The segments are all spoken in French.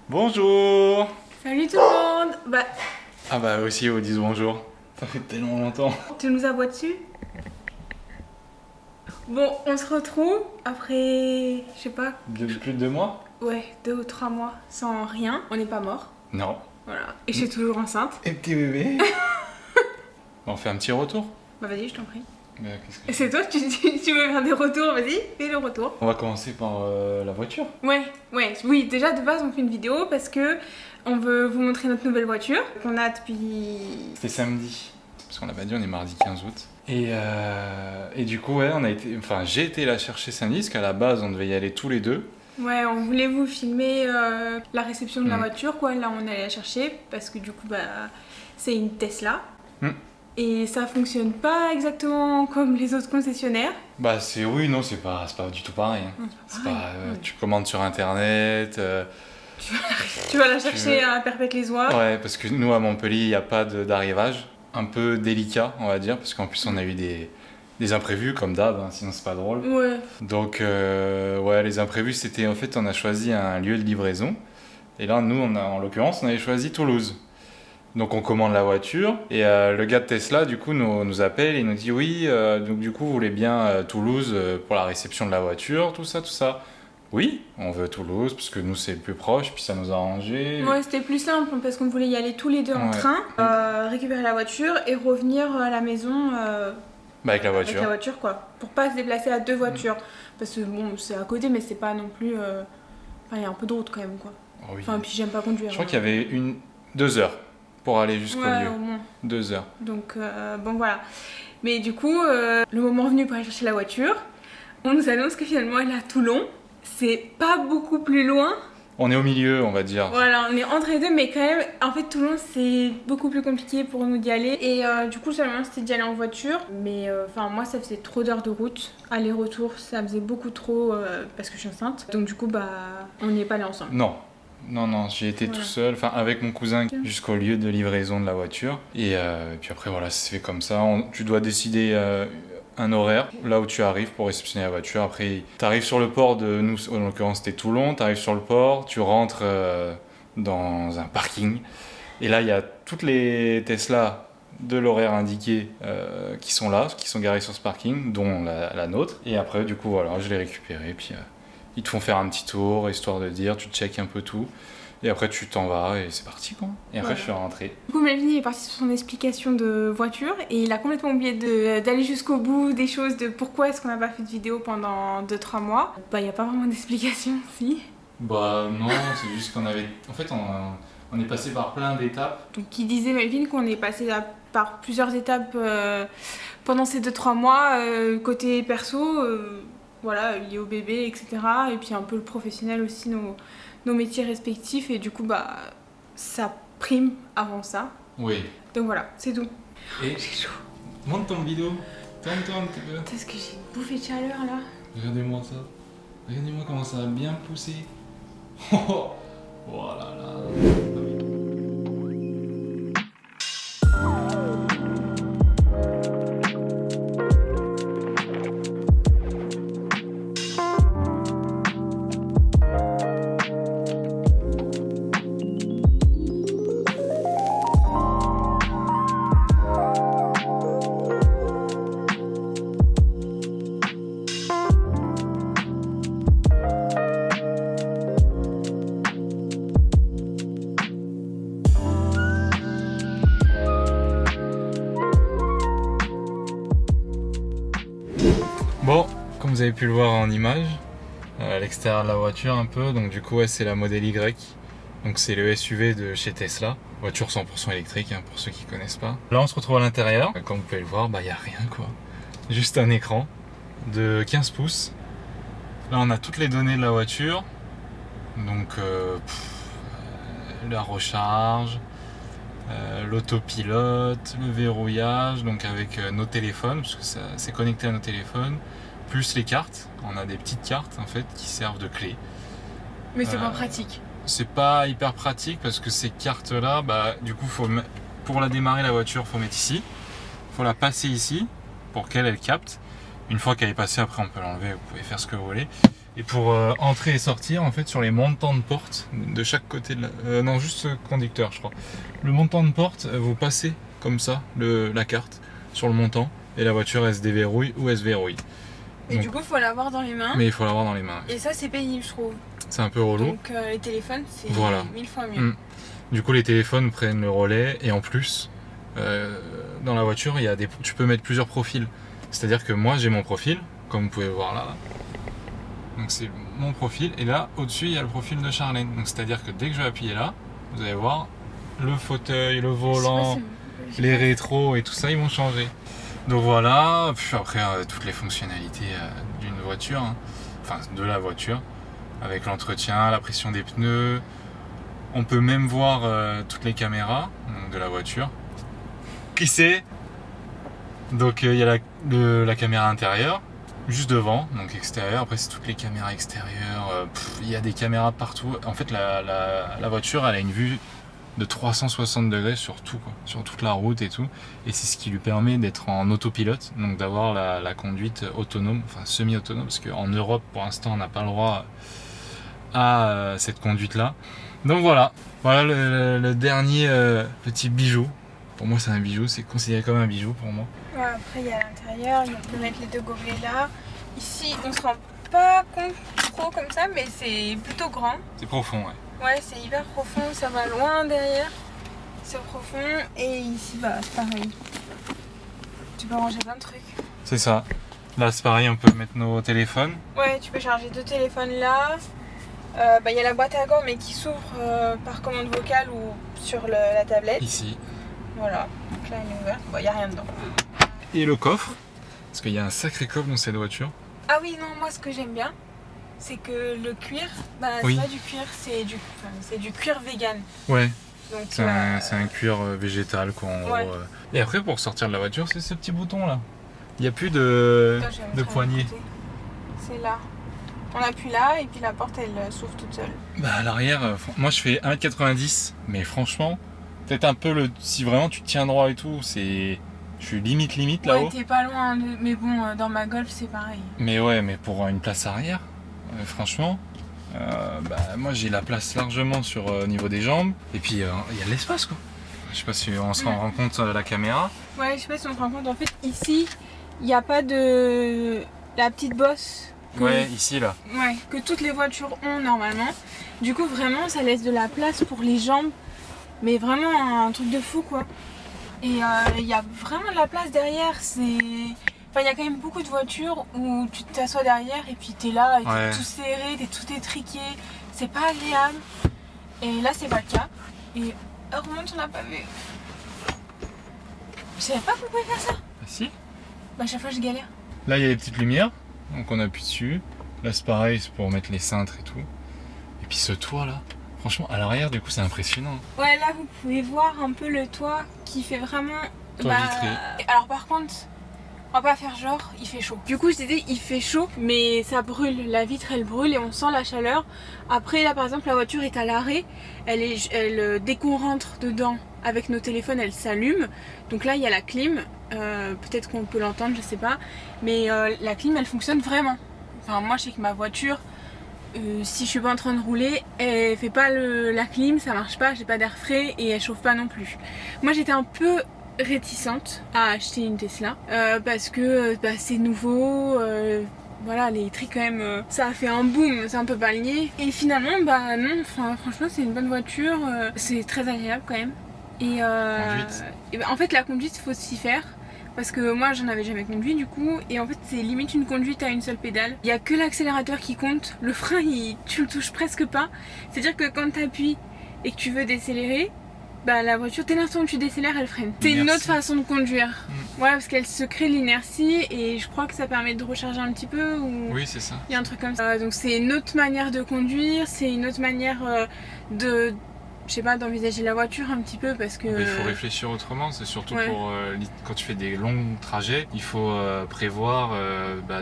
Bonjour. Salut tout le monde. Ah bah aussi, vous disent bonjour. Ça fait tellement longtemps. Tu nous aboies dessus? Bon, on se retrouve après, je sais pas, Plus de 2 mois? ouais, 2 ou 3 mois sans rien. On n'est pas mort. Non. Voilà. Et je suis toujours enceinte. Et petit bébé. On fait un petit retour. Bah vas-y, je t'en prie. Mais qu'est-ce que- Et c'est toi, tu veux faire des retours, vas-y, fais le retour. On va commencer par la voiture. Oui, déjà de base on fait une vidéo parce que on veut vous montrer notre nouvelle voiture qu'on a depuis... C'était samedi. Parce qu'on l'a pas dit, on est mardi 15 août. Et du coup, ouais, j'ai été la chercher samedi, parce qu'à la base, on devait y aller tous les deux. Ouais, on voulait vous filmer la réception de la voiture, quoi. Là, on allait la chercher parce que du coup, c'est une Tesla. Et ça fonctionne pas exactement comme les autres concessionnaires. Bah, oui, non, c'est pas du tout pareil. Hein. Non, c'est pas pareil. Tu commandes sur internet. Tu vas la chercher à Perpète-les-Oies. Ouais, parce que nous, à Montpellier, il n'y a pas d'arrivage. Un peu délicat, on va dire, parce qu'en plus, on a eu des imprévus, comme d'hab, hein, sinon c'est pas drôle. Ouais. Donc, ouais, les imprévus, c'était en fait, on a choisi un lieu de livraison. Et là, nous, en l'occurrence, on avait choisi Toulouse. Donc, on commande la voiture. Et le gars de Tesla, du coup, nous appelle et nous dit oui, donc du coup, vous voulez bien Toulouse pour la réception de la voiture, tout ça, tout ça. Oui, on veut Toulouse, parce que nous, c'est le plus proche, puis ça nous a arrangé. Ouais, c'était plus simple parce qu'on voulait y aller tous les deux en train, récupérer la voiture et revenir à la maison avec la voiture. Avec la voiture, quoi. Pour pas se déplacer à deux voitures. Parce que bon, c'est à côté, mais c'est pas non plus. Enfin, il y a un peu de route quand même, quoi. Oh oui. Enfin, puis j'aime pas conduire. Je crois qu'il y avait 2 heures pour aller jusqu'au lieu. Au moins. 2 heures. Donc, bon, voilà. Mais du coup, le moment venu pour aller chercher la voiture, on nous annonce que finalement elle est à Toulon. C'est pas beaucoup plus loin. On est au milieu, on va dire. Voilà, on est entre les deux, mais quand même, en fait, Toulon, c'est beaucoup plus compliqué pour nous d'y aller. Et du coup, seulement c'était d'y aller en voiture. Mais enfin, moi, ça faisait trop d'heures de route. Aller-retour, ça faisait beaucoup trop parce que je suis enceinte. Donc, du coup, on n'y est pas allé ensemble. Non, j'y étais tout seul, enfin avec mon cousin jusqu'au lieu de livraison de la voiture. Et puis après, voilà, ça se fait comme ça. Tu dois décider un horaire, là où tu arrives pour réceptionner la voiture. Après, tu arrives sur le port de nous, en l'occurrence c'était Toulon, tu arrives sur le port, tu rentres dans un parking. Et là, il y a toutes les Tesla de l'horaire indiqué qui sont là, qui sont garées sur ce parking, dont la nôtre. Et après, du coup, voilà, je l'ai récupéré. Puis ils te font faire un petit tour, histoire de dire, tu checkes un peu tout. Et après, tu t'en vas et c'est parti, quoi. Et après, je suis rentré. Du coup, Melvin est parti sur son explication de voiture et il a complètement oublié d'aller jusqu'au bout des choses, de pourquoi est-ce qu'on n'a pas fait de vidéo pendant 2-3 mois. Il n'y a pas vraiment d'explication, si. Bah non, c'est juste qu'on avait... En fait, on est passé par plein d'étapes. Donc, il disait, Melvin, qu'on est passé par plusieurs étapes pendant ces 2-3 mois, côté perso, voilà, lié au bébé, etc. Et puis un peu le professionnel aussi, nos métiers respectifs. Et du coup, ça prime avant ça. Oui. Donc voilà, c'est tout. Et j'ai chaud. Monte ton vidéo. Tourne-toi un petit peu. Est-ce que j'ai une bouffée de chaleur là? Regardez-moi ça. Regardez-moi comment ça a bien poussé. Oh là là. Bon, comme vous avez pu le voir en image, à l'extérieur de la voiture un peu, donc du coup ouais, c'est la Model Y, donc c'est le SUV de chez Tesla, voiture 100% électrique hein, pour ceux qui connaissent pas. Là on se retrouve à l'intérieur, comme vous pouvez le voir, y a rien quoi, juste un écran de 15 pouces. Là on a toutes les données de la voiture, donc la recharge, l'autopilote, le verrouillage, donc avec nos téléphones, parce que c'est connecté à nos téléphones, plus les cartes. On a des petites cartes en fait qui servent de clé. Mais c'est pas pratique. C'est pas hyper pratique parce que ces cartes là, du coup pour la démarrer la voiture, faut mettre ici, faut la passer ici pour qu'elle capte. Une fois qu'elle est passée, après on peut l'enlever, vous pouvez faire ce que vous voulez. Et pour entrer et sortir, en fait, sur les montants de porte de chaque côté de la... non, juste conducteur, je crois. Le montant de porte, vous passez comme ça la carte sur le montant et la voiture, elle se déverrouille ou elle se verrouille. Et donc, du coup, il faut l'avoir dans les mains. Mais il faut l'avoir dans les mains. Et ça, c'est pénible, je trouve. C'est un peu relou. Donc les téléphones, c'est 1000 fois mieux. Du coup, les téléphones prennent le relais et en plus, dans la voiture, tu peux mettre plusieurs profils. C'est-à-dire que moi, j'ai mon profil, comme vous pouvez voir là. Donc c'est mon profil et là, au-dessus, il y a le profil de Charlène. Donc c'est-à-dire que dès que je vais appuyer là, vous allez voir le fauteuil, le volant, les rétros et tout ça, ils vont changer. Donc voilà, puis après toutes les fonctionnalités d'une voiture, hein. Enfin de la voiture, avec l'entretien, la pression des pneus. On peut même voir toutes les caméras donc, de la voiture. Qui c'est? Donc il y a la caméra intérieure, juste devant, donc extérieure. Après c'est toutes les caméras extérieures. Il y a des caméras partout. En fait la voiture elle a une vue de 360 degrés sur tout, quoi, sur toute la route et tout. Et c'est ce qui lui permet d'être en autopilote, donc d'avoir la conduite autonome, enfin semi-autonome, parce qu'en Europe pour l'instant on n'a pas le droit à cette conduite-là. Donc voilà le dernier petit bijou. Pour moi c'est un bijou, c'est considéré comme un bijou pour moi. Ouais, après il y a l'intérieur, on peut mettre les deux gobelets là. Ici on se rend pas compte trop comme ça, mais c'est plutôt grand. C'est profond, ouais. Ouais, c'est hyper profond, ça va loin derrière. C'est profond et ici bah c'est pareil. Tu peux ranger plein de trucs. C'est ça. Là c'est pareil, on peut mettre nos téléphones. Ouais, tu peux charger 2 téléphones là. Il y a la boîte à gants mais qui s'ouvre par commande vocale ou sur la tablette. Ici. Voilà, donc là elle est ouverte, il n'y a rien dedans. Et le coffre, parce qu'il y a un sacré coffre dans cette voiture. Ah oui, non, moi ce que j'aime bien, c'est que le cuir, oui. c'est pas du cuir, c'est du cuir vegan. Ouais. Donc c'est un cuir végétal quoi. Ouais. Et après pour sortir de la voiture, c'est ce petit bouton là. Il n'y a plus de poignée. C'est là. On appuie là et puis la porte elle s'ouvre toute seule. Bah à l'arrière, moi je fais 1m90, mais franchement, peut-être un peu si vraiment tu tiens droit et tout, je suis limite là-haut. Ouais, t'es pas loin, mais bon, dans ma Golf c'est pareil. Mais ouais, mais pour une place arrière, franchement, moi j'ai la place largement au niveau des jambes. Et puis il y a de l'espace quoi. Je sais pas si on se rend compte la caméra. Ouais, je sais pas si on se rend compte. En fait, ici, il n'y a pas de la petite bosse. Ouais, ici là. Ouais, que toutes les voitures ont normalement. Du coup, vraiment, ça laisse de la place pour les jambes. Mais vraiment un truc de fou quoi. Et il y a vraiment de la place derrière. Enfin, il y a quand même beaucoup de voitures où tu t'assois derrière et puis t'es là, et t'es tout serré, t'es tout étriqué. C'est pas agréable. Et là, c'est pas le cas. Et heureusement, tu n'as pas vu. Je savais pas qu'on pouvait faire ça. Ah si. Bah, à chaque fois, je galère. Là, il y a les petites lumières. Donc, on appuie dessus. Là, c'est pareil, c'est pour mettre les cintres et tout. Et puis, ce toit là. Franchement, à l'arrière, du coup, c'est impressionnant. Ouais, là, vous pouvez voir un peu le toit qui fait vraiment... Toit vitré. Alors, par contre, on va pas faire genre, il fait chaud. Du coup, je disais, il fait chaud, mais ça brûle. La vitre, elle brûle et on sent la chaleur. Après, là, par exemple, la voiture est à l'arrêt. Dès qu'on rentre dedans avec nos téléphones, elle s'allume. Donc là, il y a la clim. Peut-être qu'on peut l'entendre, je sais pas. Mais la clim, elle fonctionne vraiment. Enfin, moi, je sais que ma voiture... si je suis pas en train de rouler, elle fait pas la clim, ça marche pas, j'ai pas d'air frais et elle chauffe pas non plus. Moi j'étais un peu réticente à acheter une Tesla parce que c'est nouveau, voilà, l'électrique quand même, ça a fait un boom, c'est un peu pas le nier. Et finalement non, franchement c'est une bonne voiture, c'est très agréable quand même. Et en fait la conduite faut s'y faire. Parce que moi j'en avais jamais conduit du coup, et en fait c'est limite une conduite à une seule pédale. Il n'y a que l'accélérateur qui compte, le frein tu le touches presque pas. C'est à dire que quand tu appuies et que tu veux décélérer, la voiture dès l'instant où tu décélères elle freine. C'est une autre façon de conduire. Ouais, parce qu'elle se crée l'inertie et je crois que ça permet de recharger un petit peu ou... Oui c'est ça. Il y a un truc comme ça. Donc c'est une autre manière de conduire, c'est une autre manière je sais pas, d'envisager la voiture un petit peu parce que... Il faut réfléchir autrement, c'est surtout pour quand tu fais des longs trajets, il faut prévoir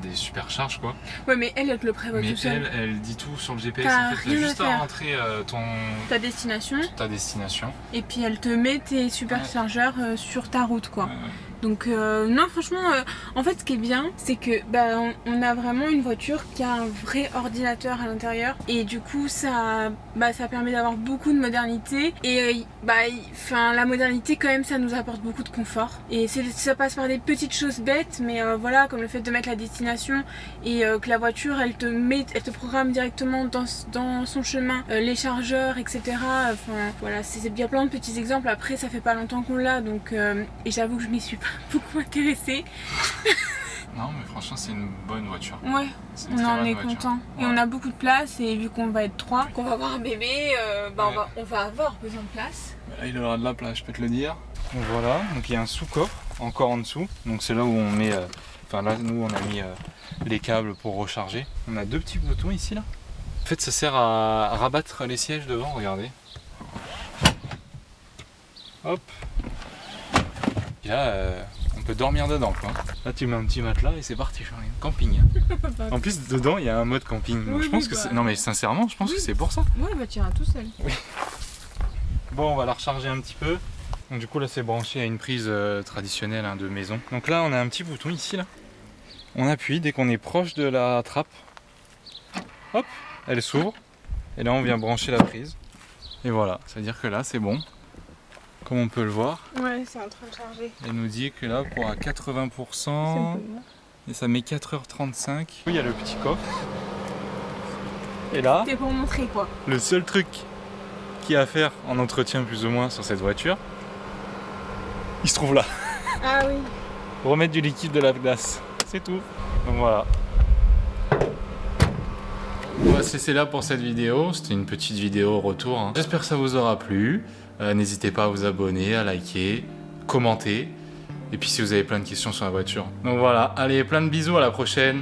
des supercharges quoi. Ouais mais elle te le prévoit tout seul. Mais elle dit tout sur le GPS, en fait, tu as juste à rentrer ta destination. Ta destination. Et puis elle te met tes superchargeurs sur ta route quoi. Donc non, franchement, en fait, ce qui est bien, c'est que on a vraiment une voiture qui a un vrai ordinateur à l'intérieur, et du coup, ça permet d'avoir beaucoup de modernité. Et la modernité, quand même, ça nous apporte beaucoup de confort. Et ça passe par des petites choses bêtes, mais voilà, comme le fait de mettre la destination et que la voiture, elle te programme directement dans son chemin les chargeurs, etc. Enfin, voilà, il y a plein de petits exemples. Après, ça fait pas longtemps qu'on l'a, donc et j'avoue que je m'y suis pas beaucoup intéressée. Non, mais franchement, c'est une bonne voiture. Ouais, on en est content. Ouais. Et on a beaucoup de place, et vu qu'on va être 3, qu'on va avoir un bébé, ouais. on va avoir besoin de place. Là, il aura de la place, je peux te le dire. Donc voilà, donc il y a un sous-coffre encore en dessous. Donc c'est là où on met. Là, nous, on a mis les câbles pour recharger. On a 2 petits boutons ici, là. En fait, ça sert à rabattre les sièges devant, regardez. Hop. Et là, on peut dormir dedans, quoi. Là, tu mets un petit matelas et c'est parti, Charline. Camping. En plus, dedans, il y a un mode camping. Donc, Oui, je pense que c'est... Non, mais sincèrement, je pense que c'est pour ça. Ouais, tu iras tout seul. Oui. Bon, on va la recharger un petit peu. Donc, du coup, là, c'est branché à une prise traditionnelle de maison. Donc là, on a un petit bouton ici, là. On appuie dès qu'on est proche de la trappe. Hop, elle s'ouvre. Et là, on vient brancher la prise. Et voilà, ça veut dire que là, c'est bon. Comme on peut le voir. Ouais, c'est en train de charger. Elle nous dit que là, pour à 80%, et ça met 4h35. Il y a le petit coffre. Et là, c'est pour montrer, quoi. le seul truc qu'il y a à faire en entretien plus ou moins sur cette voiture, il se trouve là. Ah oui. Remettre du liquide de la glace. C'est tout. Donc voilà. On va se laisser là pour cette vidéo. C'était une petite vidéo retour. J'espère que ça vous aura plu. N'hésitez pas à vous abonner, à liker, commenter. Et puis si vous avez plein de questions sur la voiture. Donc voilà, allez, plein de bisous, à la prochaine.